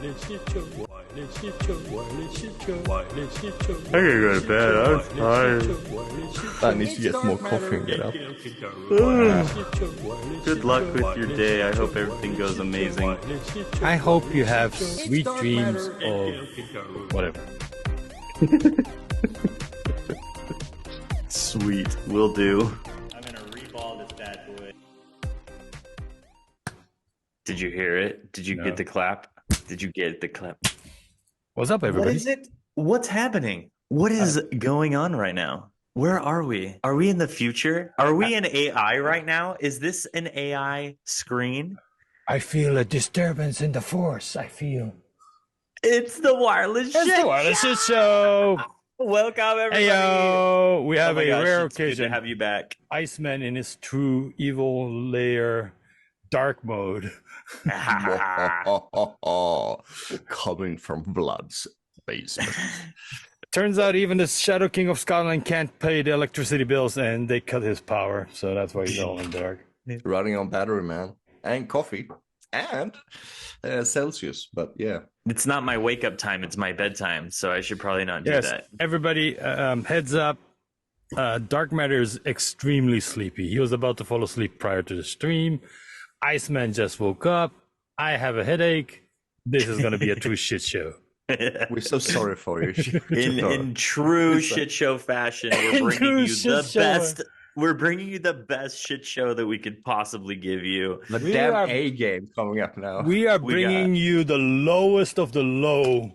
gotta go to bed. I'm tired. I need to get more coffee and get up. Good luck with your day. I hope everything goes amazing. I hope you have sweet dreams of whatever. Sweet, will do. I'm gonna reball this bad boy. Did you hear it? Did you get the clap? Did you get the clap? What's up, everybody? What is it? What's happening? What is going on right now? Where are we? Are we in the future? Are we in AI right now? Is this an AI screen? I feel a disturbance in the force. I feel. It's the wireless shit. It's the wireless shit show. Welcome, everybody. Hey, yo. We have a rare it's occasion good to have you back. Iceman in his true evil lair dark mode. Coming from Blood's basement. Turns out even the Shadow King of Scotland can't pay the electricity bills, and they cut his power, so that's why he's all in dark. Running on battery, man. And coffee. And Celsius, but yeah. It's not my wake up time, it's my bedtime, so I should probably not do that. Everybody, heads up. Dark Matter is extremely sleepy. He was about to fall asleep prior to the stream. Iceman just woke up. I have a headache. This is going to be a true shit show. We're so sorry for you. In true shit show fashion, we're bringing you the best. We're bringing you the best shit show that we could possibly give you. The damn A game coming up now. We are bringing you the lowest of the low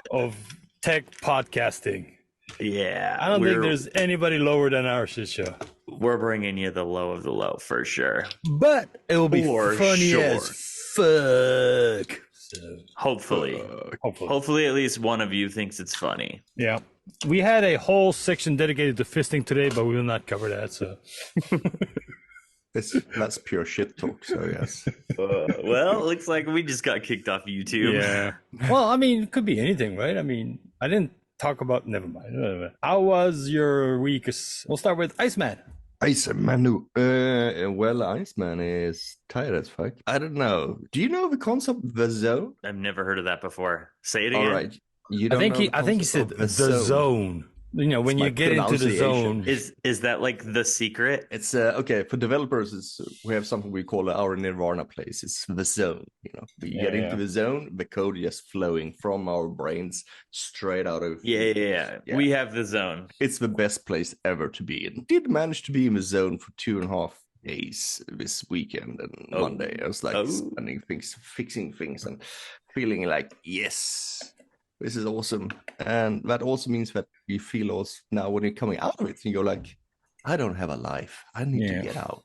of tech podcasting. Yeah. I don't think there's anybody lower than our shit show. We're bringing you the low of the low for sure. But it will be funny as fuck. So, hopefully at least one of you thinks it's funny. Yeah. We had a whole section dedicated to fisting today, but we will not cover that. So that's pure shit talk. So yes. Well, it looks like we just got kicked off YouTube. Yeah. Well, I mean, it could be anything, right? I mean, I didn't talk about. Never mind. How was your week? We'll start with Iceman. Iceman. Well, Iceman is tired as fuck. I don't know. Do you know the concept the zone? I've never heard of that before. Say it again. All right. I think he said the zone. You know, when you get into the zone. Is that like the secret? It's okay for developers. We have something we call our Nirvana place. It's the zone. You know, you get into the zone, the code just flowing from our brains straight out of. Yeah. We have the zone. It's the best place ever to be in. Did manage to be in the zone for 2.5 days this weekend and Monday. I was like spending things, fixing things, and feeling like yes. This is awesome. And that also means that you feel also now when you're coming out of it, you go like, I don't have a life. I need to get out.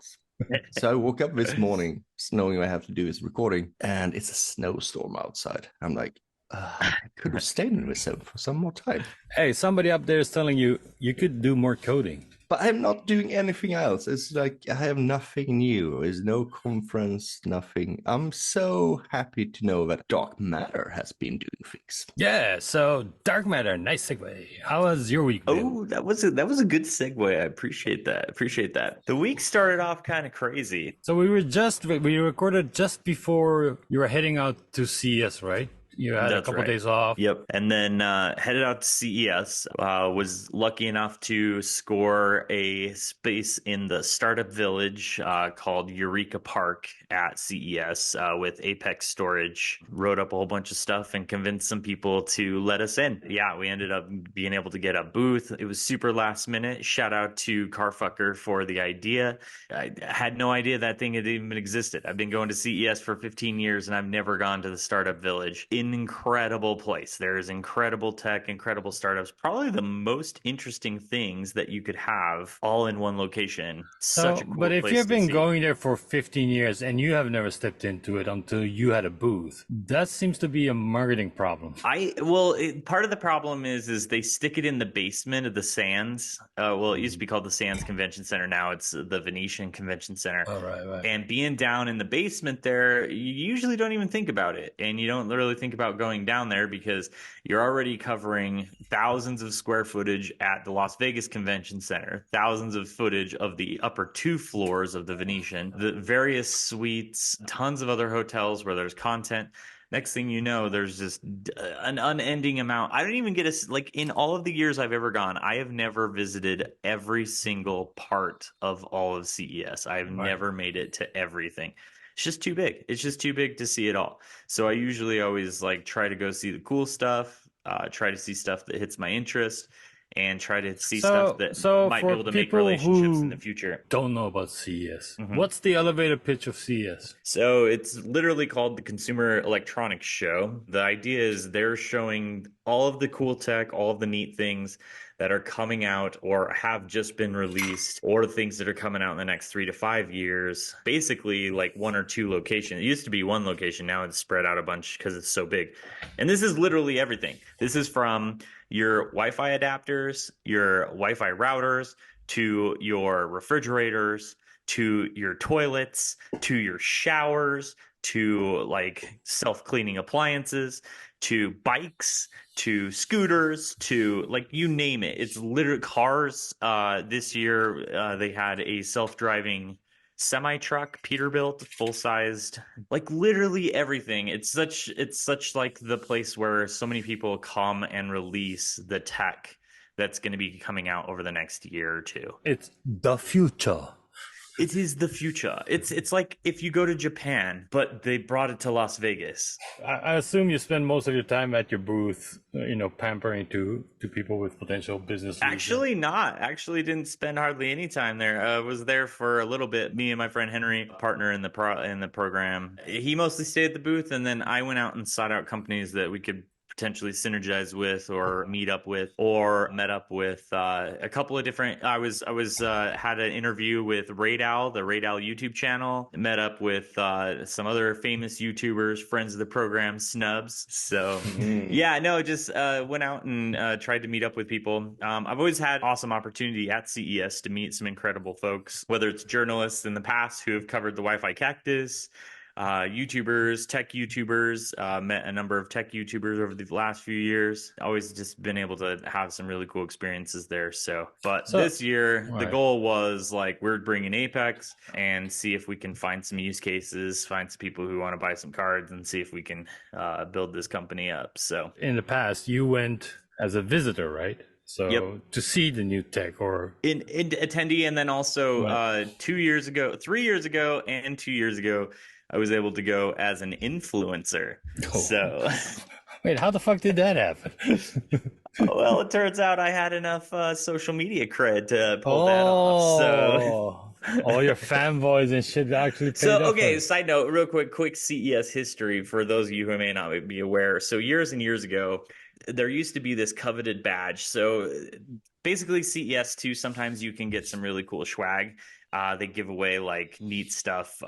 So I woke up this morning knowing I have to do this recording, and it's a snowstorm outside. I'm like, I could have stayed in this zone for some more time. Hey, somebody up there is telling you could do more coding. But I'm not doing anything else. It's like I have nothing new. There's no conference, nothing. I'm so happy to know that Dark Matter has been doing things. Yeah, so Dark Matter, nice segue. How was your week, man? Oh, that was a good segue. I appreciate that. The week started off kind of crazy. So we recorded just before you were heading out to CES, right? You had a couple days off. Yep. And then headed out to CES. Was lucky enough to score a space in the startup village called Eureka Park at CES with Apex Storage. Wrote up a whole bunch of stuff and convinced some people to let us in. Yeah, we ended up being able to get a booth. It was super last minute. Shout out to Carfucker for the idea. I had no idea that thing had even existed. I've been going to CES for 15 years and I've never gone to the startup village. Incredible place. There's incredible tech, incredible startups, probably the most interesting things that you could have all in one location. Such a cool but if place you've been see. going there for 15 years and you have never stepped into it until you had a booth, that seems to be a marketing problem. Part of the problem is they stick it in the basement of the Sands. It used to be called the Sands Convention Center. Now it's the Venetian Convention Center. Oh, right. And being down in the basement there, you usually don't even think about it. And you don't really think about going down there because you're already covering thousands of square footage at the Las Vegas Convention Center, thousands of footage of the upper 2 floors of the Venetian, the various suites, tons of other hotels where there's content. Next thing you know, there's just an unending amount. I don't even get like in all of the years I've ever gone, I have never visited every single part of all of CES. I have never made it to everything. It's just too big. It's just too big to see it all. So I usually always like try to go see the cool stuff, try to see stuff that hits my interest, and try to see stuff that So might be for able to make people relationships in who the future. don't know about CES, what's the elevator pitch of CES? So it's literally called the Consumer Electronics Show. The idea is they're showing all of the cool tech, all of the neat things that are coming out or have just been released, or things that are coming out in the next 3 to 5 years. Basically, like 1 or 2 locations. It used to be 1 location. Now it's spread out a bunch because it's so big. And this is literally everything. This is from your Wi-Fi adapters, your Wi-Fi routers, to your refrigerators, to your toilets, to your showers, to like self-cleaning appliances, to bikes, to scooters, to like you name it. It's literally cars. This year, they had a self-driving semi truck, Peterbilt, full-sized, like literally everything. It's such like the place where so many people come and release the tech that's going to be coming out over the next year or two. It's the future. It is the future. It's like if you go to Japan, but they brought it to Las Vegas. I assume you spend most of your time at your booth, pampering to people with potential business. Actually, not. Actually, didn't spend hardly any time there. Was there for a little bit. Me and my friend Henry, partner in the program. He mostly stayed at the booth, and then I went out and sought out companies that we could potentially synergize with or meet up with, or met up with a couple of different. I was had an interview with Raidal, the Raidal YouTube channel. Met up with some other famous YouTubers, friends of the program, Snubs. So yeah, no, just went out and tried to meet up with people. I've always had awesome opportunity at CES to meet some incredible folks, whether it's journalists in the past who have covered the Wi-Fi Cactus, YouTubers, tech YouTubers, met a number of tech YouTubers over the last few years. Always just been able to have some really cool experiences there. So this year, the goal was like, we're bringing Apex and see if we can find some use cases, find some people who want to buy some cards, and see if we can build this company up. So in the past, you went as a visitor, right? So to see the new tech, or in attendee, and then also 3 years ago, and 2 years ago, I was able to go as an influencer. Oh. So wait, how the fuck did that happen? Well, it turns out I had enough social media cred to pull that off. So all your fanboys and shit actually paid okay, side note, real quick CES history for those of you who may not be aware. So years and years ago, there used to be this coveted badge. So basically CES too, sometimes you can get some really cool swag. They give away like neat stuff.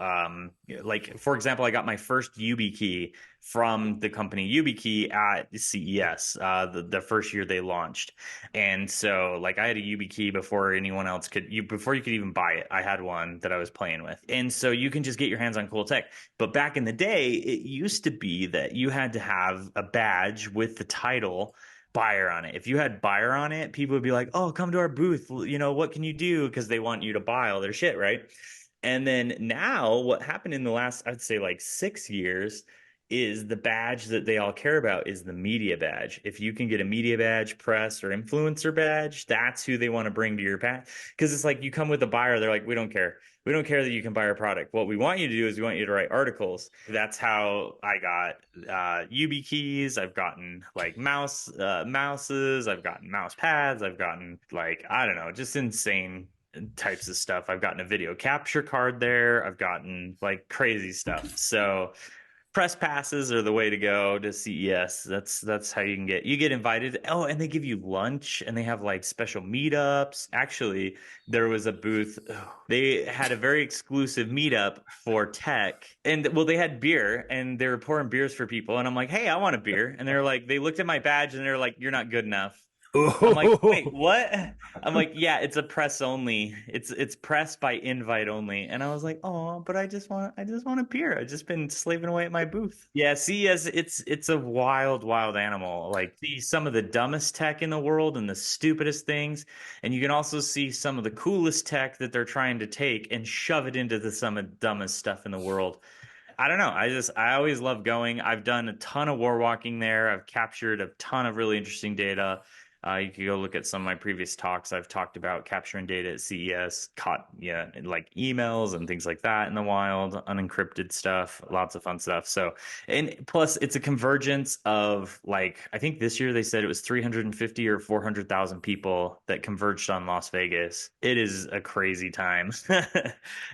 Like for example, I got my first YubiKey from the company YubiKey at CES, the first year they launched. And so like I had a YubiKey before anyone else before you could even buy it. I had one that I was playing with. And so you can just get your hands on cool tech. But back in the day, it used to be that you had to have a badge with the title buyer on it. If you had buyer on it, people would be like, oh, come to our booth. What can you do? Because they want you to buy all their shit, right? And then now what happened in the last, I'd say like 6 years, is the badge that they all care about is the media badge. If you can get a media badge, press, or influencer badge, that's who they want to bring to your path. Because it's like you come with a buyer, they're like, we don't care. We don't care that you can buy our product. What we want you to do is we want you to write articles. That's how I got YubiKeys. I've gotten like mouses. I've gotten mouse pads. I've gotten like, I don't know, just insane types of stuff. I've gotten a video capture card there. I've gotten like crazy stuff. So press passes are the way to go to CES. That's how you get invited. Oh, and they give you lunch, and they have like special meetups. Actually, there was a booth. They had a very exclusive meetup for tech, and well, they had beer, and they were pouring beers for people. And I'm like, hey, I want a beer. And they're like, they looked at my badge, and they're like, you're not good enough. I'm like, wait, what? I'm like, yeah, it's a press only. It's press by invite only. And I was like, oh, but I just want a beer. I've just been slaving away at my booth. Yeah, CES, it's a wild animal. Like, see some of the dumbest tech in the world and the stupidest things, and you can also see some of the coolest tech that they're trying to take and shove it into some of the dumbest stuff in the world. I don't know. I always love going. I've done a ton of war walking there. I've captured a ton of really interesting data. You can go look at some of my previous talks. I've talked about capturing data at CES, caught like emails and things like that in the wild, unencrypted stuff, lots of fun stuff. So, and plus it's a convergence of like I think this year they said it was 350 or 400,000 people that converged on Las Vegas. It is a crazy time.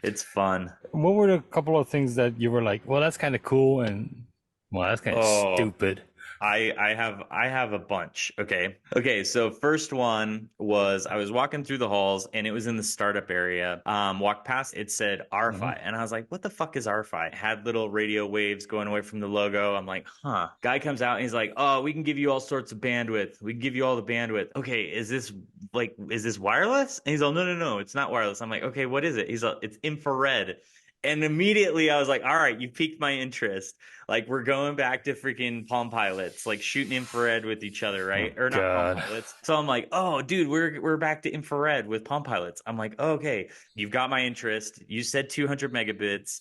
It's fun. What were the couple of things that you were like, well, that's kind of cool, and well, that's kind of Oh, stupid? I have a bunch. Okay. Okay, so first one was I was walking through the halls and it was in the startup area. Walked past, it said RFI, and I was like, what the fuck is RFI? It had little radio waves going away from the logo. I'm like, huh. Guy comes out and he's like, oh, we can give you all sorts of bandwidth. We can give you all the bandwidth. Okay, is this wireless? And he's like, no, no, no, it's not wireless. I'm like, okay, what is it? He's like, it's infrared. And immediately I was like, all right, you piqued my interest. Like we're going back to freaking Palm Pilots, like shooting infrared with each other, right? Oh, Or not Palm God. Pilots. So I'm like, oh, dude, we're back to infrared with Palm Pilots. I'm like, okay, you've got my interest. You said 200 megabits.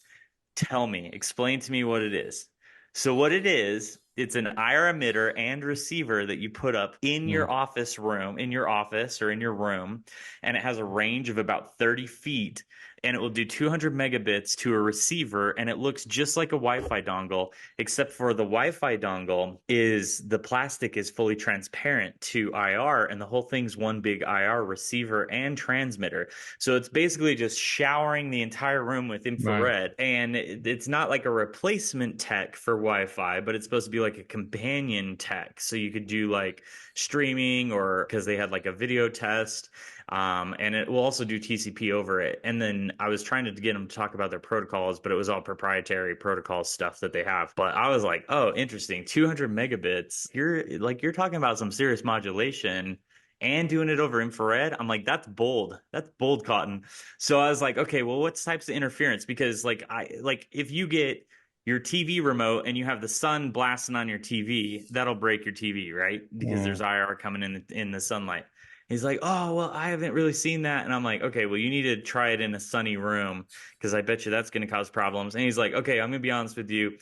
Tell me, explain to me what it is. So what it is, it's an IR emitter and receiver that you put up in your office room, in your office or in your room, and it has a range of about 30 feet, and it will do 200 megabits to a receiver, and it looks just like a Wi-Fi dongle, except for the Wi-Fi dongle is the plastic is fully transparent to IR, and the whole thing's one big IR receiver and transmitter. So it's basically just showering the entire room with infrared, and it's not like a replacement tech for Wi-Fi, but it's supposed to be like a companion tech. So you could do like streaming, or because they had like a video test. And it will also do TCP over it. And then I was trying to get them to talk about their protocols, but it was all proprietary protocol stuff that they have. But I was like, oh, interesting. 200 megabits. You're talking about some serious modulation and doing it over infrared. I'm like, that's bold. That's bold cotton. So I was like, okay, well, what types of interference? Because if you get your TV remote and you have the sun blasting on your TV, that'll break your TV, right? Because there's IR coming in the sunlight. He's like, oh, well, I haven't really seen that. And I'm like, okay, well, you need to try it in a sunny room because I bet you that's going to cause problems. And he's like, okay, I'm going to be honest with you.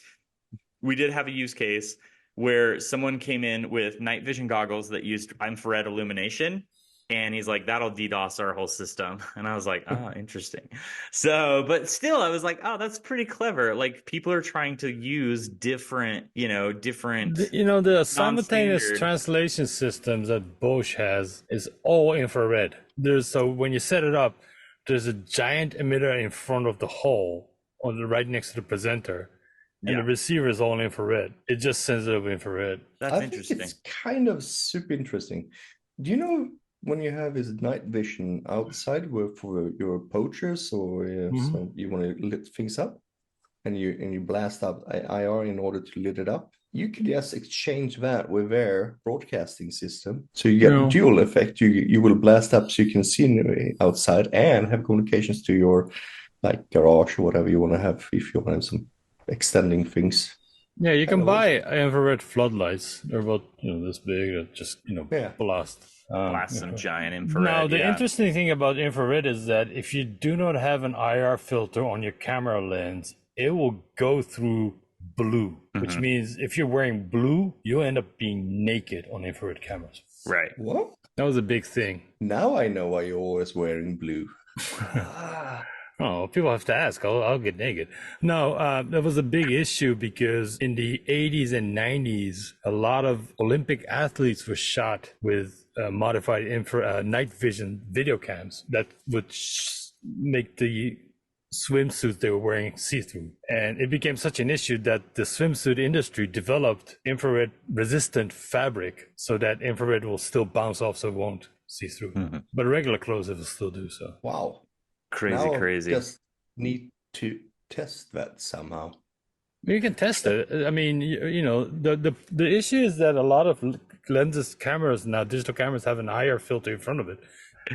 We did have a use case where someone came in with night vision goggles that used infrared illumination. And he's like, that'll DDoS our whole system. And I was like, oh, interesting. So, but still, I was like, oh, that's pretty clever. Like people are trying to use different The simultaneous non-standard. translation systems that Bosch has is all infrared. So when you set it up, there's a giant emitter in front of the hole right next to the presenter, and the receiver is all infrared. It just sends it over infrared. That's think interesting. it's kind of super interesting. Do you know when you have is night vision outside for your poachers, or so you want to lit things up, and you blast up IR in order to lit it up, you could just exchange that with their broadcasting system. So you get dual effect. You will blast up so you can see outside and have communications to your like garage or whatever you want to have if you want to have some extending things. Yeah, you can buy infrared floodlights. They're about this big. That just blast. Blast some giant infrared. Now, the interesting thing about infrared is that if you do not have an IR filter on your camera lens, it will go through blue, which means if you're wearing blue, you'll end up being naked on infrared cameras. Right. What? That was a big thing. Now I know why you're always wearing blue. Oh, people have to ask. I'll get naked. No, that was a big issue because in the 80s and 90s, a lot of Olympic athletes were shot with modified night vision video cams that would make the swimsuits they were wearing see-through. And it became such an issue that the swimsuit industry developed infrared resistant fabric so that infrared will still bounce off so it won't see through. But regular clothes it will still do so. Wow. Crazy. Just need to test that somehow. You can test it. I mean, the issue is that a lot of lenses cameras now, digital cameras, have an IR filter in front of it,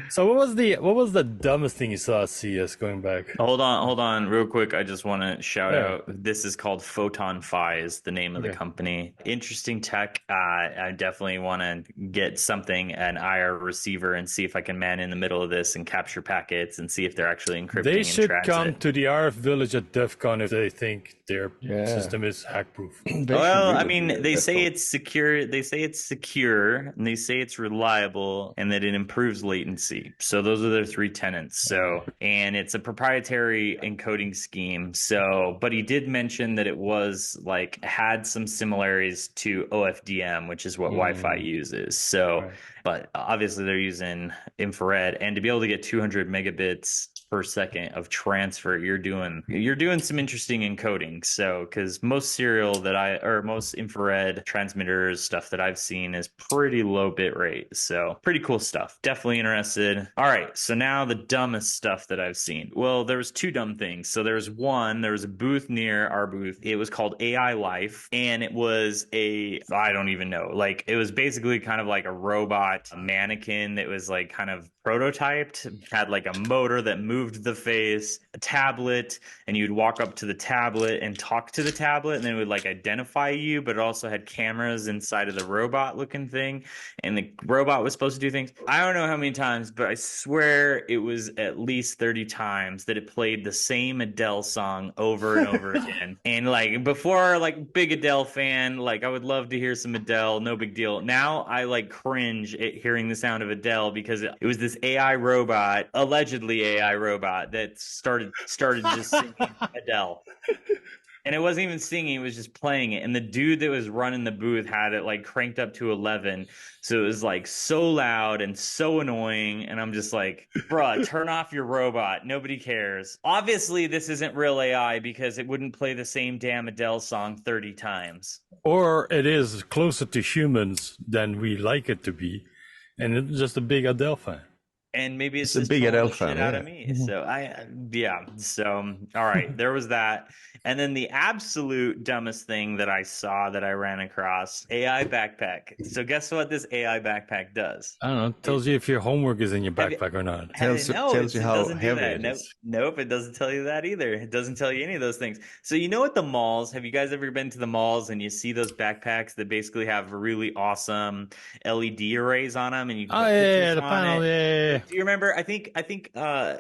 So what was the dumbest thing you saw at CES going back? Hold on, real quick. I just want to shout Yeah. out. This is called PhotonFi, is the name of the Okay. company. Interesting tech. I definitely want to get something, an IR receiver, and see if I can man in the middle of this and capture packets and see if they're actually encrypting They in should come transit. to the RF Village at DEF CON if they think their system is hack proof. Well, I mean, they say it's secure. They say it's secure, and they say it's reliable, and that it improves latency. So those are their three tenets. So, and it's a proprietary encoding scheme. So, but he did mention that it was like had some similarities to OFDM, which is what Wi-Fi uses. So, Right. but obviously they're using infrared, and to be able to get 200 megabits per second of transfer, you're doing some interesting encoding. So because most most infrared transmitters stuff that I've seen is pretty low bit rate. So pretty cool stuff. Definitely interested. All right, so now the dumbest stuff that I've seen. Well, there was two dumb things. So there was a booth near our booth. It was called AI Life, and it was I don't even know, like it was basically kind of like a robot mannequin that was like kind of prototyped, had like a motor that moved the face, a tablet, and you'd walk up to the tablet and talk to the tablet, and then it would like identify you, but it also had cameras inside of the robot looking thing, and the robot was supposed to do things. I don't know how many times, but I swear it was at least 30 times that it played the same Adele song over and over again. And like before, like big Adele fan, like I would love to hear some Adele, no big deal. Now I like cringe at hearing the sound of Adele because it was this AI robot, allegedly AI robot, that started just singing Adele. And it wasn't even singing, it was just playing it. And the dude that was running the booth had it like cranked up to 11. So it was like so loud and so annoying. And I'm just like, bruh, turn off your robot. Nobody cares. Obviously, this isn't real AI because it wouldn't play the same damn Adele song 30 times. Or it is closer to humans than we like it to be, and it's just a big Adele fan. And maybe it's a just big pulling Adele the fan, shit out yeah. of me. So all right, there was that. And then the absolute dumbest thing that I saw that I ran across, AI backpack. So guess what this AI backpack does? I don't know. It tells you if your homework is in your backpack or not. Tells you It how doesn't do heavy that. it Nope. is. Nope, it doesn't tell you that either. It doesn't tell you any of those things. So you know at the malls, have you guys ever been to the malls and you see those backpacks that basically have really awesome LED arrays on them and you can Oh put pictures the on panel, it? yeah. Do you remember? I think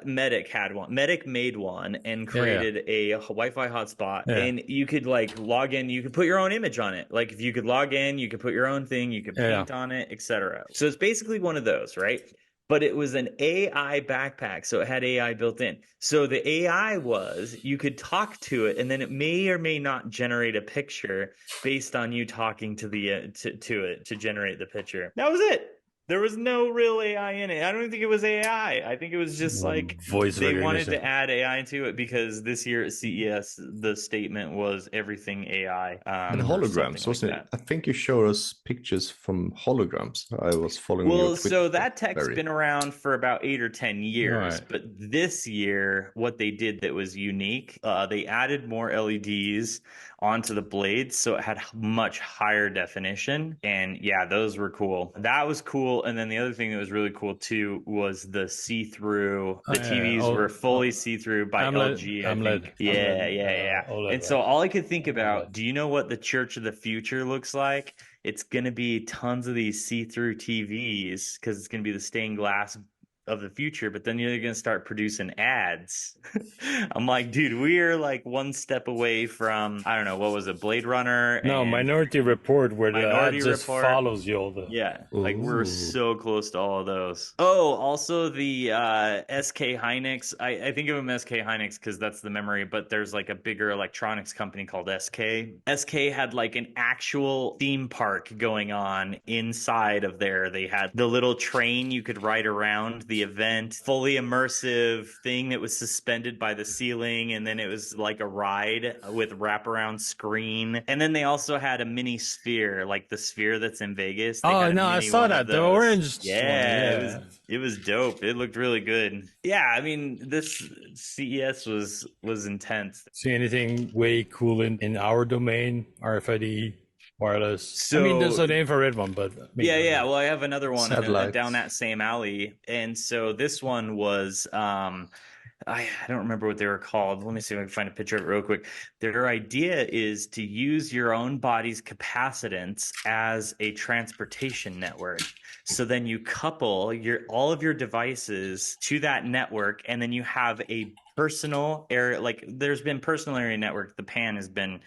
Medic had one. Medic made one and created a Wi-Fi hotspot, and you could like log in. You could put your own image on it. Like if you could log in, you could put your own thing. You could paint on it, etc. So it's basically one of those, right? But it was an AI backpack, so it had AI built in. So the AI was you could talk to it, and then it may or may not generate a picture based on you talking to the to it to generate the picture. That was it. There was no real AI in it. I don't think it was AI. I think it was just like voice they wanted recognition. to add AI to it because this year at CES, the statement was everything AI. And holograms, wasn't it? I think you showed us pictures from holograms. I was following your Twitter. So that tech's been around for about 8 or 10 years. Right. But this year, what they did that was unique, they added more LEDs onto the blades, so it had much higher definition. And yeah, those were cool. That was cool. And then the other thing that was really cool too was the see-through. The TVs were fully see-through by LG, I think. Yeah. And so all I could think about, do you know what the Church of the Future looks like? It's going to be tons of these see-through TVs because it's going to be the stained glass of the future, but then you're going to start producing ads. I'm like, dude, we are like one step away from, I don't know, what was it, Blade Runner? No, Minority Report, where the ad just follows you all the... Yeah, like we're so close to all of those. Oh, also the SK Hynix. I think of them SK Hynix because that's the memory, but there's like a bigger electronics company called SK. SK had like an actual theme park going on inside of there. They had the little train you could ride around the event, fully immersive thing that was suspended by the ceiling, and then it was like a ride with wraparound screen. And then they also had a mini sphere, like the sphere that's in Vegas. Oh no, I saw that, the orange. Yeah, it was dope. It looked really good. Yeah, I mean, this CES was intense. See anything way cool in our domain, RFID? Wireless. I mean, there's So an infrared one, but yeah. Well, I have another one Satellites. down that same alley, and so this one was I don't remember what they were called. Let me see if I can find a picture of it real quick. Their idea is to use your own body's capacitance as a transportation network. So then you couple all of your devices to that network, and then you have a personal area. Like there's been personal area network. The PAN has been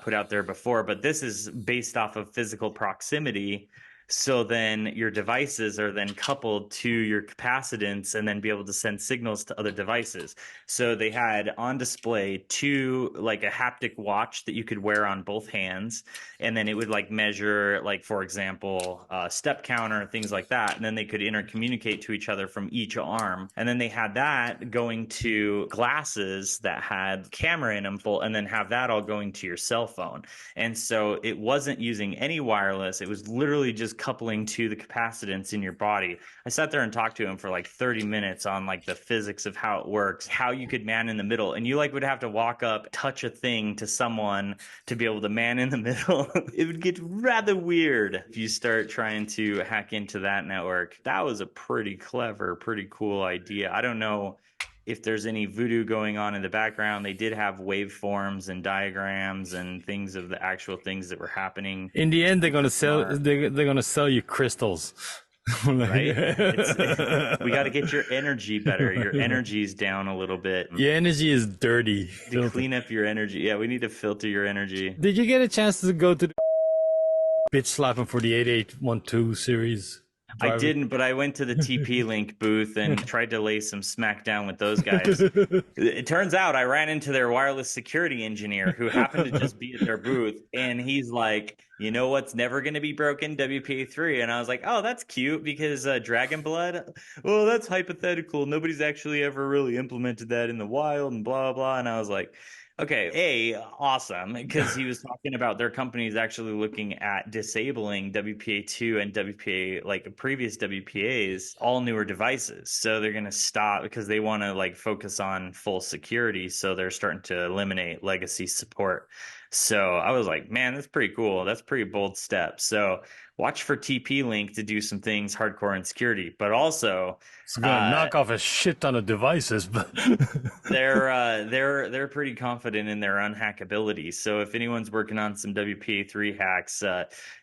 put out there before, but this is based off of physical proximity. So then your devices are then coupled to your capacitance and then be able to send signals to other devices. So they had on display like a haptic watch that you could wear on both hands. And then it would like measure, like, for example, step counter, things like that. And then they could intercommunicate to each other from each arm. And then they had that going to glasses that had camera in them full, and then have that all going to your cell phone. And so it wasn't using any wireless. It was literally just coupling to the capacitance in your body. I sat there and talked to him for like 30 minutes on like the physics of how it works, how you could man in the middle. And you like would have to walk up, touch a thing to someone to be able to man in the middle. It would get rather weird if you start trying to hack into that network. That was a pretty clever, pretty cool idea. I don't know if there's any voodoo going on in the background. They did have waveforms and diagrams and things of the actual things that were happening. in the end, they're gonna sell. They're gonna sell you crystals. Right? We got to get your energy better. Your energy's down a little bit. Your energy is dirty. To clean up your energy. Yeah, we need to filter your energy. Did you get a chance to go to the bitch slapping for the 8812 series? I didn't, but I went to the TP-Link booth and tried to lay some smack down with those guys. It turns out I ran into their wireless security engineer who happened to just be at their booth, and he's like, you know what's never going to be broken? WPA3. And I was like, oh, that's cute, because Dragon Blood, well, that's hypothetical. Nobody's actually ever really implemented that in the wild and blah, blah, blah. And I was like, okay, awesome, because he was talking about their company is actually looking at disabling WPA2 and WPA, like previous WPAs, all newer devices. So they're going to stop because they want to like focus on full security. So they're starting to eliminate legacy support. So I was like, man, that's pretty cool. That's a pretty bold step. So watch for TP-Link to do some things hardcore in security, but also it's gonna knock off a shit ton of devices. But they're pretty confident in their unhackability. So if anyone's working on some WPA3 hacks,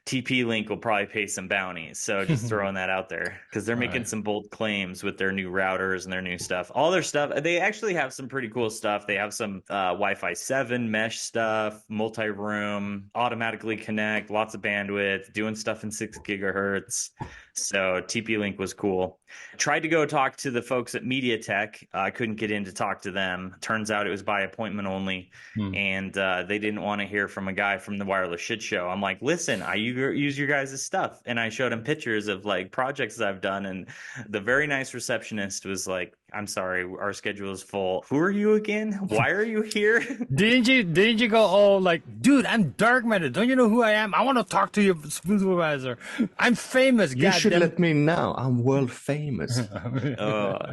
TP-Link will probably pay some bounties. So just throwing that out there, because they're making some bold claims with their new routers and their new stuff. All their stuff, they actually have some pretty cool stuff. They have some Wi-Fi 7 mesh stuff, multi-room, automatically connect, lots of bandwidth, doing stuff in 6 gigahertz. So TP-Link was cool. Tried to go talk to the folks at MediaTek. I couldn't get in to talk to them. Turns out it was by appointment only. And they didn't want to hear from a guy from the Wireless Shit Show. I'm like, listen, I use your guys' stuff. And I showed him pictures of like projects I've done. And the very nice receptionist was like, I'm sorry, our schedule is full. Who are you again? Why are you here? Didn't you go all like, dude, I'm Dark Matter. Don't you know who I am? I want to talk to your supervisor. I'm famous. You should let me know. I'm world famous.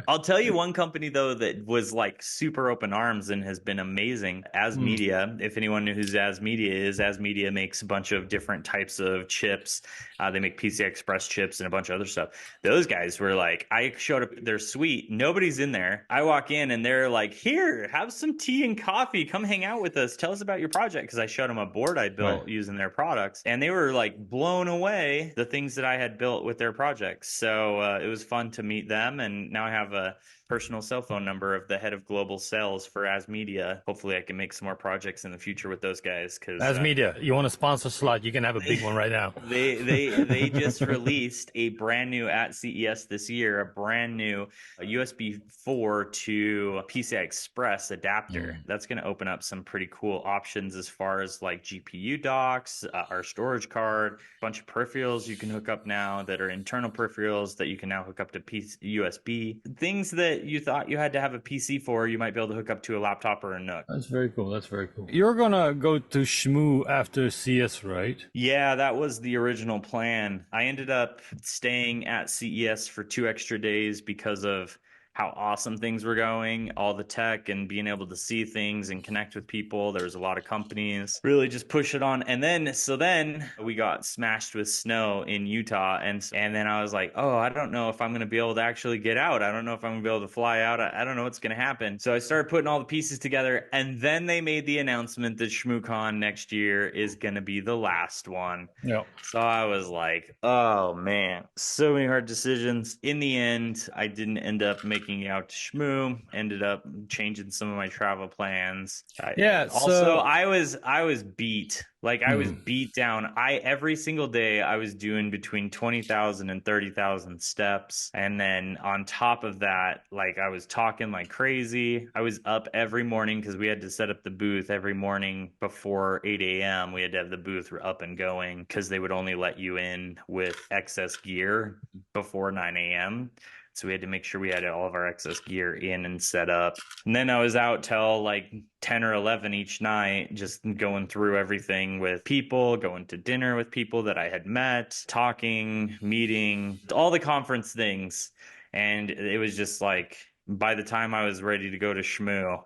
I'll tell you one company though that was like super open arms and has been amazing. ASMedia. If anyone knew who ASMedia is, ASMedia makes a bunch of different types of chips. They make PCI Express chips and a bunch of other stuff. Those guys were like, I showed up at their suite. Nobody's in there. I walk in and they're like, here, have some tea and coffee. Come hang out with us. Tell us about your project. Because I showed them a board I built using their products. And they were like blown away the things that I had built with their projects. So it was fun to meet them. And now I have a personal cell phone number of the head of global sales for ASMedia. Hopefully I can make some more projects in the future with those guys. Because ASMedia, you want a sponsor slot? You can have a big one right now. They just released a brand new at CES this year, a brand new USB 4 to PCI Express adapter. That's going to open up some pretty cool options as far as like GPU docks, our storage card, a bunch of peripherals you can hook up now that are internal peripherals that you can now hook up to USB. Things that you thought you had to have a PC for, you might be able to hook up to a laptop or a Nook. That's very cool. That's very cool. You're gonna go to Shmoo after CS, right? Yeah, that was the original plan. I ended up staying at CES for 2 extra days because of how awesome things were going, all the tech and being able to see things and connect with people. There was a lot of companies really just push it on. And then we got smashed with snow in Utah. And then I was like, oh, I don't know if I'm going to be able to actually get out. I don't know if I'm going to be able to fly out. I don't know what's going to happen. So I started putting all the pieces together. And then they made the announcement that Shmoocon next year is going to be the last one. Yeah. So I was like, oh man, so many hard decisions. In the end, I didn't end up making it out to Shmoo, ended up changing some of my travel plans. I was beat. Like I was beat down. Every single day I was doing between 20,000 and 30,000 steps. And then on top of that, like I was talking like crazy. I was up every morning because we had to set up the booth every morning before 8 a.m. We had to have the booth up and going because they would only let you in with excess gear before 9 a.m. So we had to make sure we had all of our excess gear in and set up. And then I was out till like 10 or 11 each night, just going through everything with people, going to dinner with people that I had met, talking, meeting, all the conference things. And it was just like, by the time I was ready to go to Shmoo,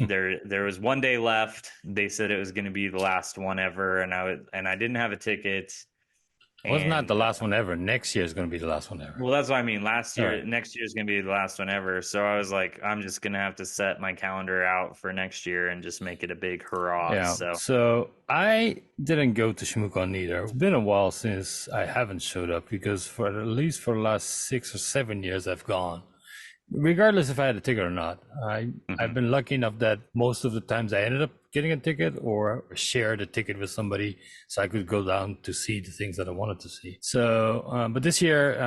there was one day left. They said it was going to be the last one ever. And I didn't have a ticket. Well, it's not the last one ever. Next year is going to be the last one ever. Well, that's what I mean. Next year is going to be the last one ever. So I was like, I'm just going to have to set my calendar out for next year and just make it a big hurrah. Yeah. So I didn't go to Shmoocon either. It's been a while since I haven't showed up because for at least for the last 6 or 7 years I've gone. Regardless if I had a ticket or not, I've been lucky enough that most of the times I ended up getting a ticket or shared a ticket with somebody so I could go down to see the things that I wanted to see. So, but this year,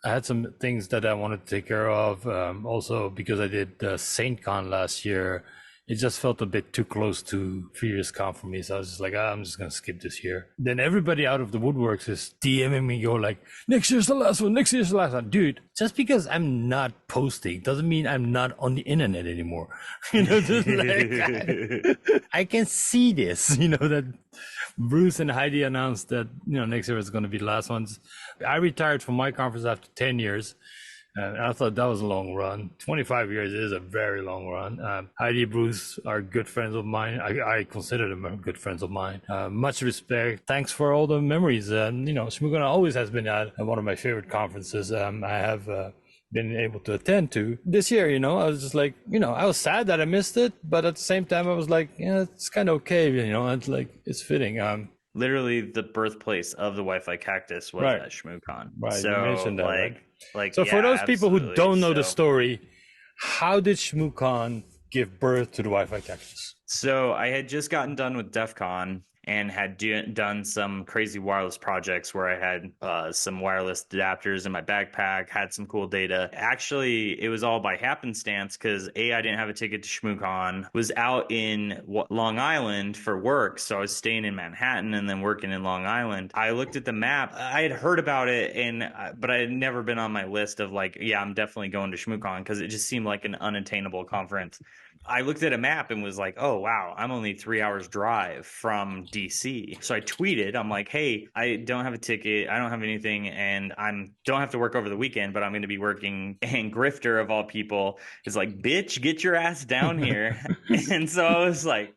I had some things that I wanted to take care of. Also, because I did SaintCon last year, it just felt a bit too close to previous con for me. So I was just like, I'm just going to skip this year. Then everybody out of the woodworks is DMing me, go like, next year's the last one, next year's the last one. Dude, just because I'm not posting doesn't mean I'm not on the internet anymore. Just like, I can see this, that Bruce and Heidi announced that, next year is going to be the last ones. I retired from my conference after 10 years. I thought that was a long run. 25 years is a very long run. Heidi, Bruce are good friends of mine. I consider them good friends of mine. Much respect. Thanks for all the memories. Shmoocon always has been at one of my favorite conferences I have been able to attend to. This year, I was just like, I was sad that I missed it, but at the same time, I was like, it's kind of okay. It's like, it's fitting. Literally the birthplace of the Wi-Fi Cactus was at Shmoocon. Right, so you mentioned that, right? So for those people who don't know the story, how did Shmoocon give birth to the Wi-Fi Cactus? So I had just gotten done with DEF CON and had done some crazy wireless projects where I had some wireless adapters in my backpack, had some cool data. Actually, it was all by happenstance because I didn't have a ticket to Shmoocon, was out in Long Island for work. So I was staying in Manhattan and then working in Long Island. I looked at the map. I had heard about it, but I had never been on my list of like, yeah, I'm definitely going to Shmoocon because it just seemed like an unattainable conference. I looked at a map and was like, oh, wow, I'm only 3 hours drive from DC. So I tweeted, I'm like, hey, I don't have a ticket. I don't have anything. And don't have to work over the weekend, but I'm going to be working. And Grifter, of all people, is like, bitch, get your ass down here. And so I was like,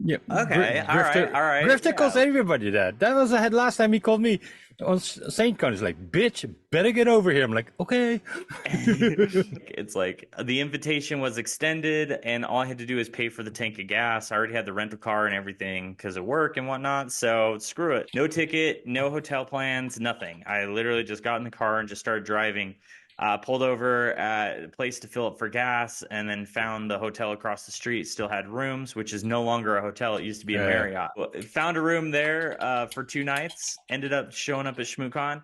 yeah, okay, all right. Grifter calls everybody that. That was the last time he called me on SaintCon. He's like, bitch, better get over here. I'm like, okay. It's like the invitation was extended and all I had to do is pay for the tank of gas. I already had the rental car and everything because of work and whatnot. So screw it. No ticket, no hotel plans, nothing. I literally just got in the car and just started driving. Pulled over at a place to fill up for gas and then found the hotel across the street still had rooms, which is no longer a hotel. It used to be a Marriott. Found a room there for 2 nights, ended up showing up at Shmoocon.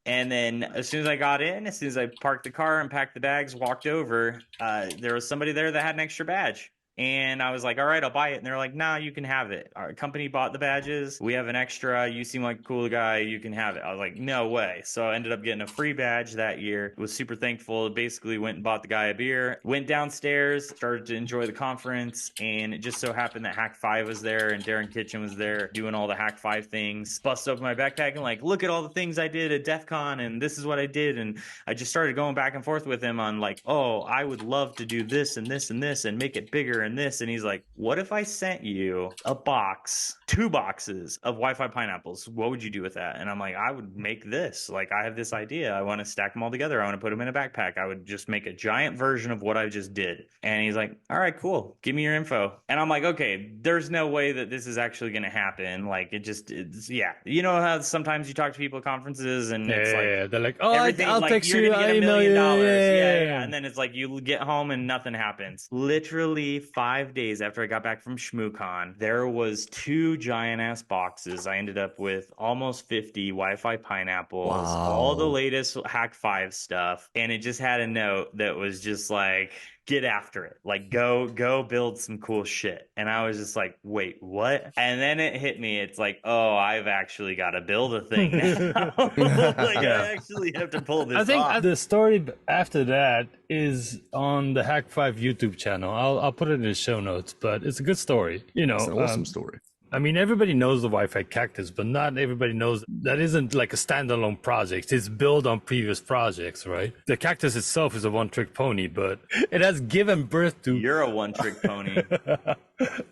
And then as soon as I got in, as soon as I parked the car and packed the bags, walked over, there was somebody there that had an extra badge. And I was like, all right, I'll buy it. And they're like, nah, you can have it. Our company bought the badges. We have an extra. You seem like a cool guy. You can have it. I was like, no way. So I ended up getting a free badge that year. Was super thankful. Basically went and bought the guy a beer. Went downstairs, started to enjoy the conference. And it just so happened that Hack5 was there and Darren Kitchen was there doing all the Hack5 things. Busted open my backpack and like, look at all the things I did at DEF CON and this is what I did. And I just started going back and forth with him on like, oh, I would love to do this and this and this and make it bigger and this. And he's like, what if I sent you a box, 2 boxes of Wi-Fi pineapples? What would you do with that? And I'm like, I would make this. Like, I have this idea. I want to stack them all together. I want to put them in a backpack. I would just make a giant version of what I just did. And he's like, all right, cool. Give me your info. And I'm like, okay, there's no way that this is actually going to happen. Like, it's yeah. You know how sometimes you talk to people at conferences and it's like, they're like, oh, I'll like, text you, you're gonna get $1 million. Yeah. And then it's like you get home and nothing happens. Literally 5 days after I got back from Shmoocon, there was 2 giant ass boxes. I ended up with almost 50 Wi-Fi pineapples, all the latest Hack5 stuff, and it just had a note that was just like, get after it, like go build some cool shit. And I was just like, wait, what? And then it hit me, it's like, oh, I've actually got to build a thing now. Like, I actually have to pull this off. I think the story after that is on the Hack5 YouTube channel. I'll put it in the show notes, but it's a good story. You know, it's an awesome story. I mean, everybody knows the Wi-Fi Cactus, but not everybody knows that isn't like a standalone project. It's built on previous projects, right? The Cactus itself is a one-trick pony, but it has given birth to... You're a one-trick pony.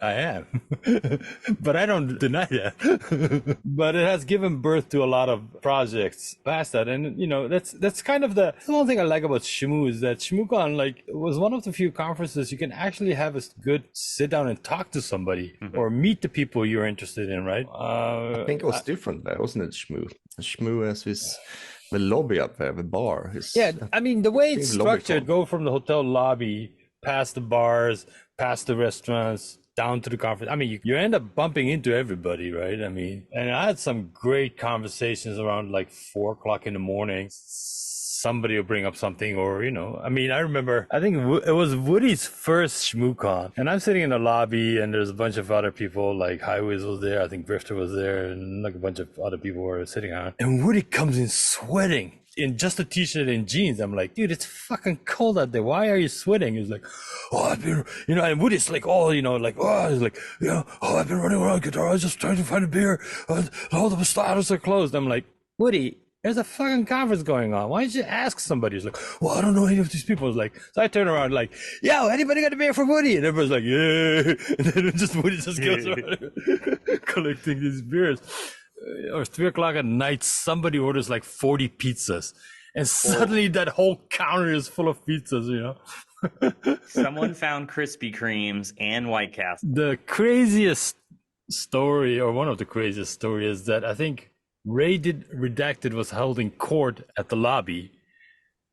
I am. But I don't deny that. But it has given birth to a lot of projects past that. And, you know, that's kind of the one thing I like about Shmoo is that Shmoocon, like, was one of the few conferences you can actually have a good sit down and talk to somebody or meet the people you're interested in, right? I think it was different there, wasn't it, Shmoo? Shmoo has the lobby up there, the bar. Yeah, I mean, the way it's structured, go from the hotel lobby, past the bars, past the restaurants, down to the conference. I mean, you end up bumping into everybody, right? I mean, and I had some great conversations around like 4 o'clock in the morning. Somebody will bring up something, or, you know, I mean, I remember, I think it was Woody's first Shmoocon, and I'm sitting in the lobby, and there's a bunch of other people, like Highways was there, I think Grifter was there, and like a bunch of other people were sitting around, and Woody comes in sweating in just a t-shirt and jeans. I'm like, dude, it's fucking cold out there. Why are you sweating? He's like, oh, I've been, you know, and Woody's like, oh, you know, like, oh, he's like, yeah, oh, I've been running around guitar. I was just trying to find a beer. All the stores are closed. I'm like, Woody, there's a fucking conference going on. Why didn't you ask somebody? He's like, well, I don't know any of these people. It's like, so I turn around like, yo, anybody got a beer for Woody? And everybody's like, yeah. And then Woody just goes around collecting these beers. Or 3 o'clock at night, somebody orders like 40 pizzas. And suddenly that whole counter is full of pizzas, you know? Someone found Krispy Kremes and White Castle. The craziest story, or one of the craziest stories, is that I think Redacted was holding court at the lobby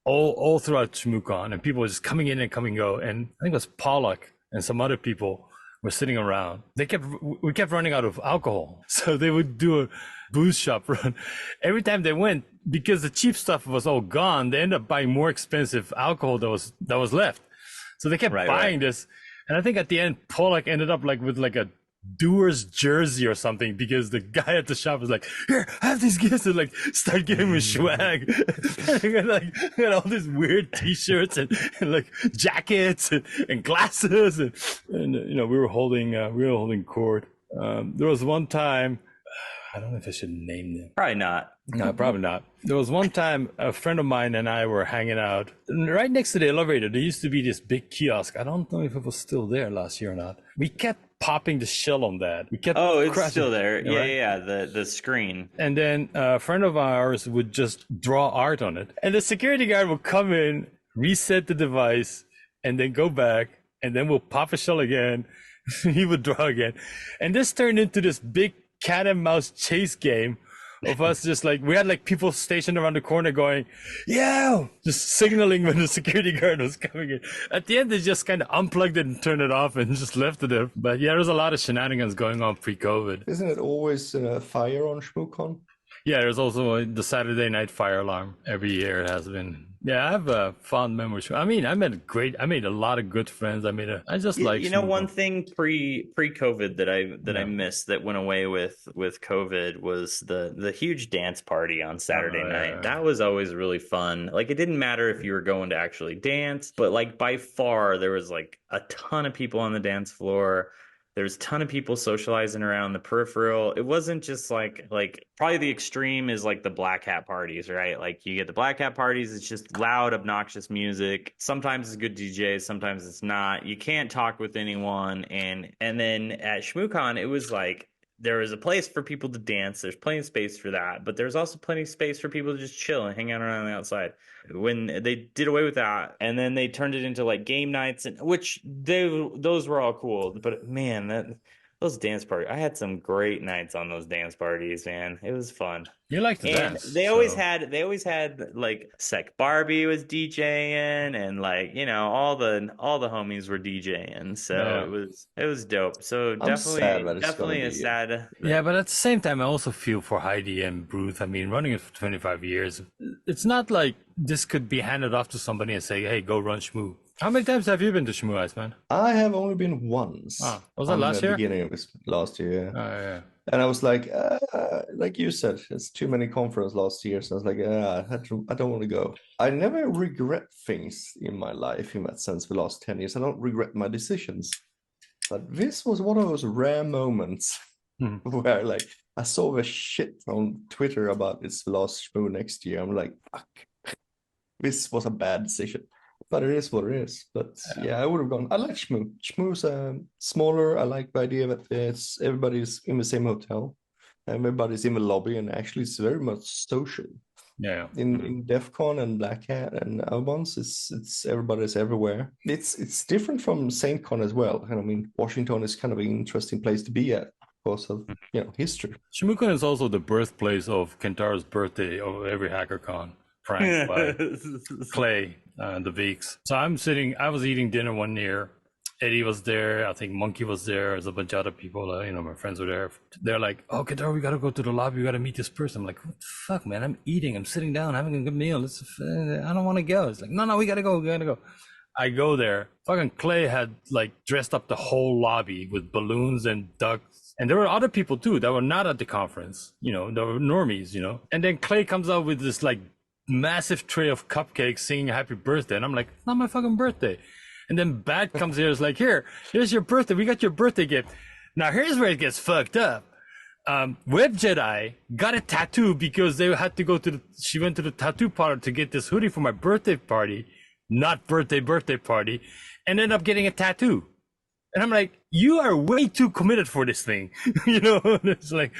all throughout Shmoocon, and people were just coming in and coming and go. And I think it was Pollock and some other people were sitting around. We kept running out of alcohol, so they would do a booze shop run every time they went, because the cheap stuff was all gone. They ended up buying more expensive alcohol that was left. So they kept buying this, and I think at the end Pollock ended up like with like a Doers jersey or something, because the guy at the shop was like, here, have these gifts, and like start giving him swag. And got all these weird t-shirts and like jackets and glasses, and you know, we were holding court. There was one time, I don't know if I should name them. Probably not. No, probably not. There was one time a friend of mine and I were hanging out right next to the elevator. There used to be this big kiosk. I don't know if it was still there last year or not. We kept popping the shell on that. We kept it's still there. Yeah, the screen. And then a friend of ours would just draw art on it. And the security guard would come in, reset the device, and then go back, and then we'll pop a shell again. He would draw again. And this turned into this big cat and mouse chase game of us just like, we had like people stationed around the corner going, yeah, just signaling when the security guard was coming in. At the end, they just kind of unplugged it and turned it off and just left it there. But yeah, there's a lot of shenanigans going on pre-COVID. Isn't it always fire on Shmoocon? Yeah, there's also the Saturday night fire alarm. Every year it has been. Yeah, I have fond memories. I mean, I made a lot of good friends. I just like You know, one Shmoocon. thing pre-COVID that I Yeah. missed that went away with COVID was the huge dance party on Saturday night. Yeah. That was always really fun. Like, it didn't matter if you were going to actually dance, but like by far there was like a ton of people on the dance floor. There's a ton of people socializing around the peripheral. It wasn't just like probably the extreme is like the black hat parties, right? Like you get the black hat parties, it's just loud, obnoxious music. Sometimes it's good DJs, sometimes it's not. You can't talk with anyone. And then at Shmoocon, it was like there was a place for people to dance. There's plenty of space for that, but there's also plenty of space for people to just chill and hang out around the outside. When they did away with that, and then they turned it into like game nights, and which those were all cool. But man, those dance parties, I had some great nights on those dance parties, man. It was fun. You like to And dance, they so always had like Sec Barbie was DJing, and like, you know, all the homies were DJing. So yeah. it was dope. So I'm sad that it's definitely gonna a be. sad. Yeah, but at the same time, I also feel for Heidi and Bruce. I mean, running it for 25 years, it's not like this could be handed off to somebody and say, "Hey, go run Shmoo." How many times have you been to Shmoo, Iceman? I have only been once. Ah, was that on last the year? Beginning of this last year, yeah. Oh, yeah. And I was like you said, it's too many conferences last year. So I was like, I don't want to go. I never regret things in my life in that sense. The last 10 years, I don't regret my decisions. But this was one of those rare moments where, like, I saw the shit on Twitter about this last show next year. I'm like, fuck, this was a bad decision. But it is what it is. But yeah, I would have gone. I like Shmoo. Shmoo's smaller. I like the idea that it's everybody's in the same hotel. Everybody's in the lobby, and actually it's very much social. Yeah. In DEF CON and Black Hat and other ones, it's everybody's everywhere. It's different from Saint Con as well. And I mean, Washington is kind of an interesting place to be at because of, you know, history. Shmoocon is also the birthplace of Kentaro's birthday of every HackerCon, pranked by Clay and the Veeks. So I was eating dinner one year. Eddie was there. I think Monkey was there. There's a bunch of other people. You know, my friends were there. They're like, "Oh, Kentaro, we gotta go to the lobby. We gotta meet this person." I'm like, "What the fuck, man? I'm eating. I'm sitting down, having a good meal. I don't want to go." It's like, "No, we gotta go. We gotta go." I go there. Fucking Clay had like dressed up the whole lobby with balloons and ducks. And there were other people too that were not at the conference. You know, there were normies, you know. And then Clay comes out with this like massive tray of cupcakes singing happy birthday. And I'm like, "It's not my fucking birthday." And then Bat comes here, is like, here's your birthday. We got your birthday gift. Now here's where it gets fucked up. Web Jedi got a tattoo because they had to go she went to the tattoo parlor to get this hoodie for my birthday party, not birthday party, and ended up getting a tattoo. And I'm like, you are way too committed for this thing. You know, it's like,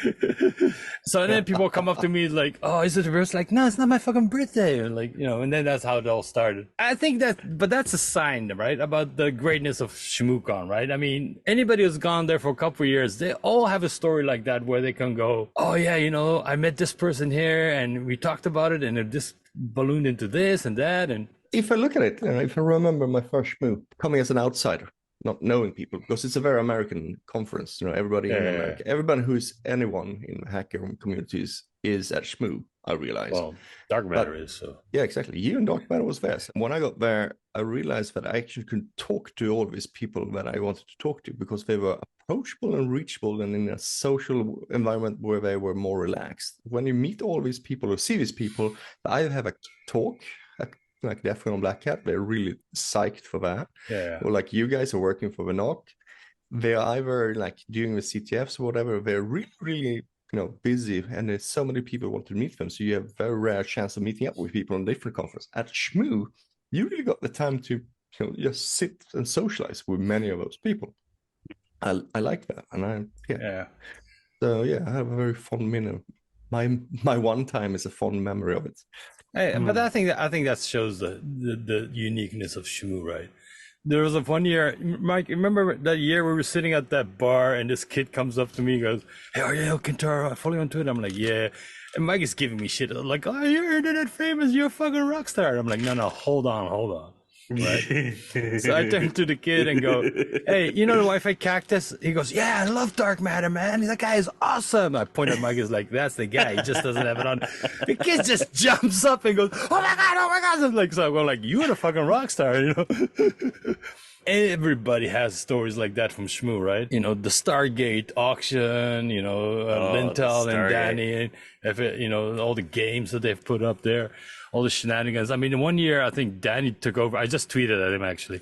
so then people come up to me like, "Oh, is it reverse?" Like, "No, it's not my fucking birthday." And like, you know, and then that's how it all started. I think but that's a sign, right? About the greatness of Shmoocon, right? I mean, anybody who's gone there for a couple of years, they all have a story like that where they can go, "Oh yeah, you know, I met this person here and we talked about it and it just ballooned into this and that." And if I look at it, if I remember my first Shmoo coming as an outsider, not knowing people, because it's a very American conference, you know, everybody in America, everyone who's anyone in hacker communities is at Shmoo, I realized. Well, Dark Matter is so. Yeah, exactly. You and Dark Matter was there. When I got there, I realized that I actually could talk to all of these people that I wanted to talk to because they were approachable and reachable and in a social environment where they were more relaxed. When you meet all these people or see these people, I have a talk, like DEF CON Black Hat, they're really psyched for that. Yeah. Or like you guys are working for the NOC, they're either like doing the CTFs or whatever, they're really, really, you know, busy, and there's so many people who want to meet them. So you have a very rare chance of meeting up with people on different conferences. At Shmoo, you really got the time to, you know, just sit and socialize with many of those people. I like that, and So yeah, I have a very fond minute. My one time is a fond memory of it. Hey, but I think that shows the uniqueness of Shmoo, right? There was one year, Mike, remember that year we were sitting at that bar and this kid comes up to me and goes, "Hey, are you Kentaro? I follow you on Twitter." I'm like, "Yeah." And Mike is giving me shit. I'm like, "Oh, you're internet famous. You're a fucking rock star." I'm like, no, hold on. right? So I turned to the kid and go, "Hey, you know the Wi-Fi Cactus?" He goes, "Yeah, I love dark matter, man. That guy is awesome." I point at Mike, is like, "That's the guy. He just doesn't have it on." The kid just jumps up and goes, "Oh my god, oh my god!" I'm like, so I'm going like, "You're the fucking rock star," you know. Everybody has stories like that from Shmoo, right? You know, the Stargate auction, you know, Lintel and Danny, you know, all the games that they've put up there, all the shenanigans. I mean, one year, I think Danny took over. I just tweeted at him, actually.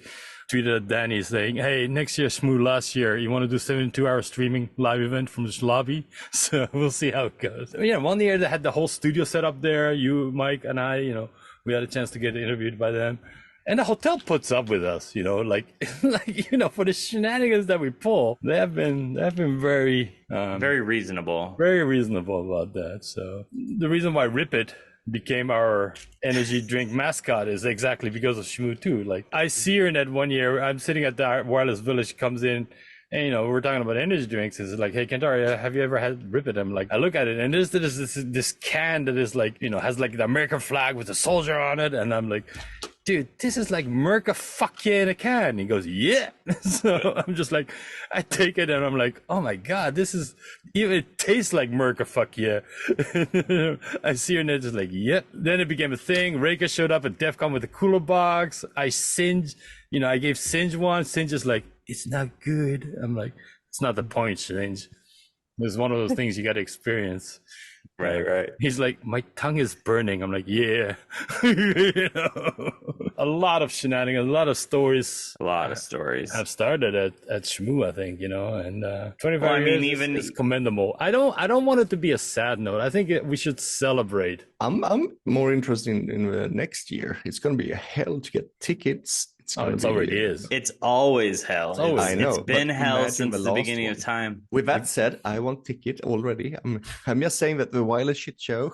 Tweeted at Danny saying, "Hey, next year, Shmoo, last year, you want to do 72-hour streaming live event from this lobby?" So we'll see how it goes. Yeah, one year they had the whole studio set up there. You, Mike, and I, you know, we had a chance to get interviewed by them. And the hotel puts up with us, you know, like you know, for the shenanigans that we pull, they have been very very reasonable about that. So the reason why Rip It became our energy drink mascot is exactly because of Shmoo too. Like I see her in that one year, I'm sitting at the Wireless Village, comes in, and you know, we're talking about energy drinks. It's like, "Hey, Kentari, have you ever had Rip It?" I'm like, I look at it, and there's this can that is like, you know, has like the American flag with a soldier on it, and I'm like, "Dude, this is like Merca fuck yeah in a can." And he goes, "Yeah." So I'm just like, I take it and I'm like, "Oh my God, this is, even it tastes like Merca fuck yeah." I see her and it's just like, "Yep." Then it became a thing. Reika showed up at DEF CON with a cooler box. I gave Singe one. Singe is like, "It's not good." I'm like, "It's not the point, Singe. It's one of those things you got to experience." Right. He's like, "My tongue is burning." I'm like, "Yeah." You know, a lot of shenanigans, a lot of stories. Have started at Shmoo, I think, you know, and 25 years is commendable. I don't want it to be a sad note. I think we should celebrate. I'm more interested in the next year. It's going to be a hell to get tickets. It already is. It's always hell. I know. It's been hell since the beginning of time. With that said, I want ticket already. I'm just saying that the wireless shit show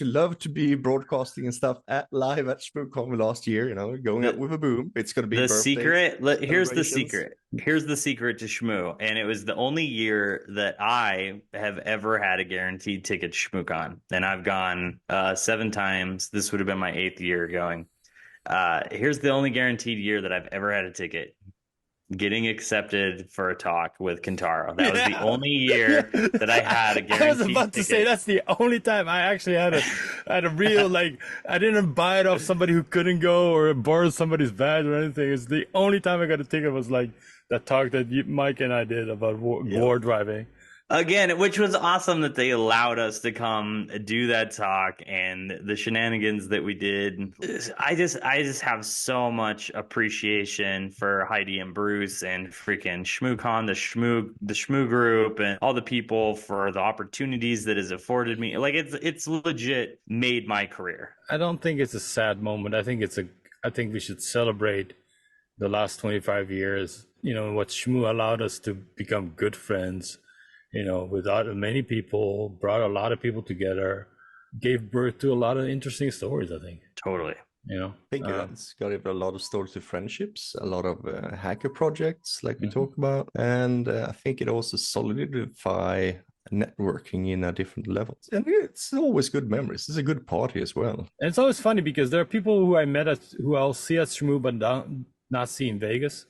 love to be broadcasting and stuff live at Shmoocon last year, you know, going up with a boom. It's going to be the secret. Here's the secret. Here's the secret to Shmoo. And it was the only year that I have ever had a guaranteed ticket to Shmoocon. And I've gone 7 times. This would have been my 8th year going. Here's the only guaranteed year that I've ever had a ticket. Getting accepted for a talk with Kentaro. That was the only year that I had a guaranteed I was about to say that's the only time I actually had a real, like, I didn't buy it off somebody who couldn't go or borrow somebody's badge or anything. It's the only time I got a ticket was like that talk that Mike and I did about war driving. Again, which was awesome that they allowed us to come do that talk and the shenanigans that we did. I just have so much appreciation for Heidi and Bruce and freaking Shmoocon, the Shmoo group, and all the people for the opportunities that has afforded me. Like it's legit made my career. I don't think it's a sad moment. I think we should celebrate the last 25 years. You know, what Shmoo allowed us to become good friends. You know, without many people, brought a lot of people together, gave birth to a lot of interesting stories, I think. Totally. You know, I think that's got a lot of stories of friendships, a lot of hacker projects like we talk about. And I think it also solidify networking in a different level. And it's always good memories. It's a good party as well. And it's always funny because there are people who I met who I'll see at Shmoo, but not see in Vegas.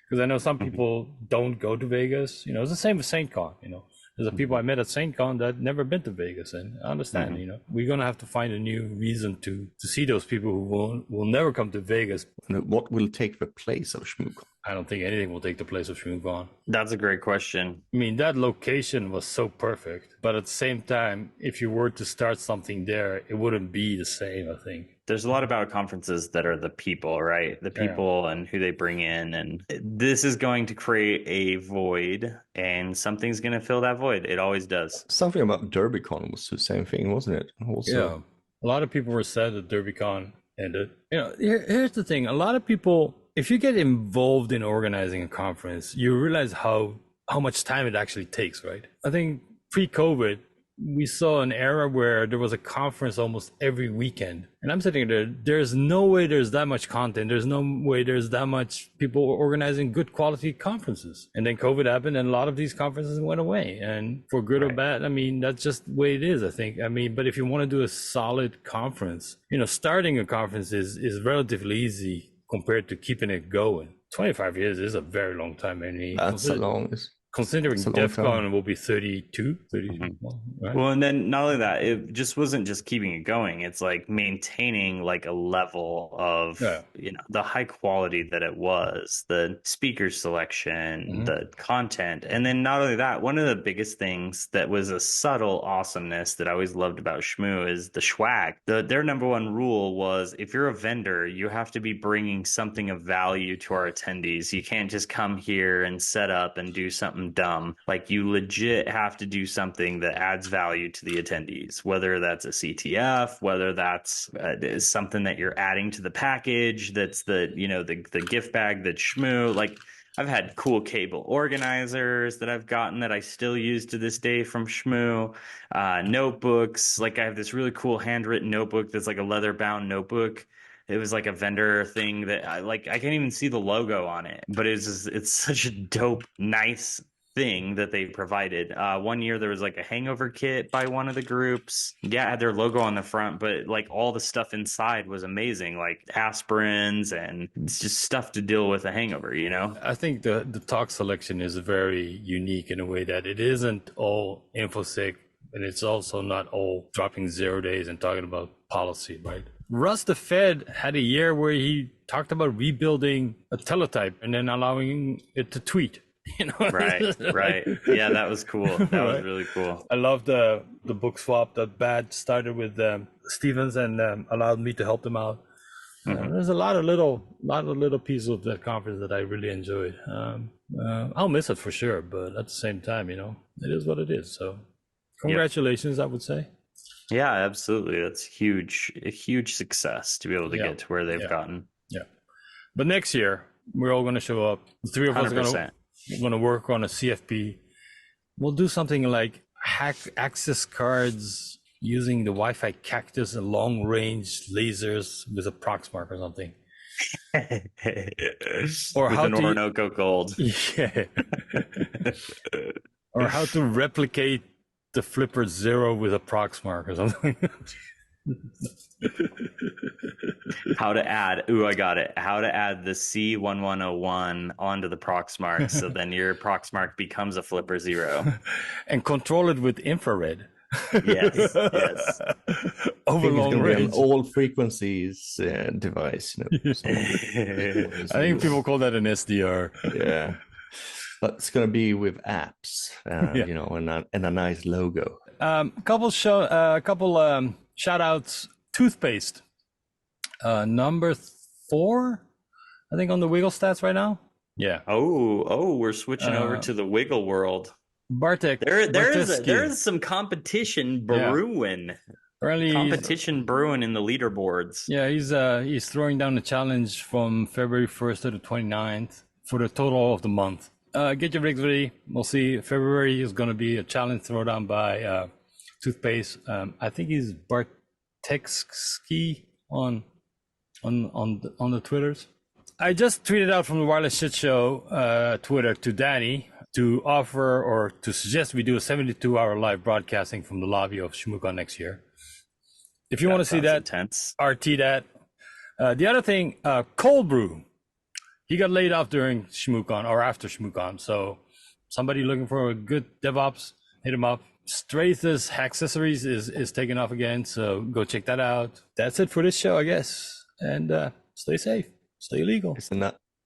Because I know some people don't go to Vegas. You know, it's the same with SaintCon. You know, there's people I met at SaintCon that never been to Vegas, and I understand. You know, we're gonna have to find a new reason to see those people who will never come to Vegas. What will take the place of Shmoocon? I don't think anything will take the place of Shmoocon. That's a great question. I mean, that location was so perfect, but at the same time, if you were to start something there, it wouldn't be the same, I think. There's a lot about conferences that are the people, right? The people and who they bring in. And this is going to create a void, and something's going to fill that void. It always does. Something about DerbyCon was the same thing, wasn't it? Also. Yeah. A lot of people were sad that DerbyCon ended. You know, here's the thing. A lot of people, if you get involved in organizing a conference, you realize how much time it actually takes, right? I think pre-COVID, we saw an era where there was a conference almost every weekend. And I'm sitting there, there's no way there's that much content. There's no way there's that much people organizing good quality conferences. And then COVID happened and a lot of these conferences went away. And for good or bad, I mean, that's just the way it is, I think. I mean, but if you want to do a solid conference, you know, starting a conference is relatively easy. compared to keeping it going. 25 years is a very long time. And That's a long. considering DEF CON will be 32, 31, right? Well, and then not only that, it just wasn't just keeping it going. It's like maintaining like a level of, the high quality that it was, the speaker selection, the content. And then not only that, one of the biggest things that was a subtle awesomeness that I always loved about Shmoo is the swag. Their number one rule was if you're a vendor, you have to be bringing something of value to our attendees. You can't just come here and set up and do something dumb. Like, you legit have to do something that adds value to the attendees, whether that's a CTF, whether that's something that you're adding to the package, that's the gift bag that Shmoo, like, I've had cool cable organizers that I've gotten that I still use to this day from Shmoo. Notebooks, like I have this really cool handwritten notebook that's like a leather bound notebook. It was like a vendor thing that I can't even see the logo on it, but it's such a dope, nice thing that they provided. One year there was like a hangover kit by one of the groups. Yeah, it had their logo on the front, but like all the stuff inside was amazing, like aspirins and it's just stuff to deal with a hangover, I think the talk selection is very unique in a way that it isn't all infosec, and it's also not all dropping 0 days and talking about policy, right? Russ the Fed had a year where he talked about rebuilding a teletype and then allowing it to tweet. Right. Yeah, that was cool. That was really cool. I love the book swap that Bad started with Stevens and allowed me to help them out. There's a lot of little pieces of that conference that I really enjoyed. I'll miss it for sure, but at the same time, it is what it is. So congratulations, I would say. Yeah, absolutely. That's a huge success to be able to get to where they've gotten. Yeah. But next year, we're all going to show up. The three of us are going to work on a CFP. We'll do something like hack access cards using the Wi-Fi Cactus and long-range lasers with a Proxmark or something. Or with an Orinoco Gold. Yeah. Or how to replicate the Flipper Zero with a Proxmark or something. How to add the C1101 onto the Proxmark so then your Proxmark becomes a Flipper Zero. And control it with infrared. Yes. Over long range. All frequencies device. I think people call that an SDR. Yeah. But it's going to be with apps, and a nice logo. Couple shout outs. Toothpaste. Number 4, I think, on the Wiggle stats right now. Yeah. Oh, we're switching over to the Wiggle world. Bartek. There is some competition brewing. Competition brewing in the leaderboards. Yeah, he's throwing down the challenge from February 1st to the 29th for the total of the month. Get your rigs ready. We'll see. February is going to be a challenge throwdown by Toothpaste. I think he's Bartekski on the Twitters. I just tweeted out from the Wireless Shit Show Twitter to Danny to offer or to suggest we do a 72-hour live broadcasting from the lobby of Shmoocon next year. If you want to see that, intense. RT that. The other thing, Cold Brew. He got laid off during Shmoocon or after Shmoocon. So somebody looking for a good DevOps, hit him up. Strathus Accessories is taking off again. So go check that out. That's it for this show, I guess. And stay safe. Stay legal. It's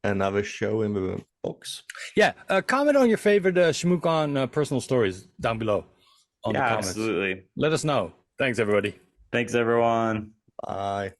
another show in the box. Yeah. Comment on your favorite Shmoocon personal stories down below on the comments. Absolutely. Let us know. Thanks, everybody. Thanks, everyone. Bye.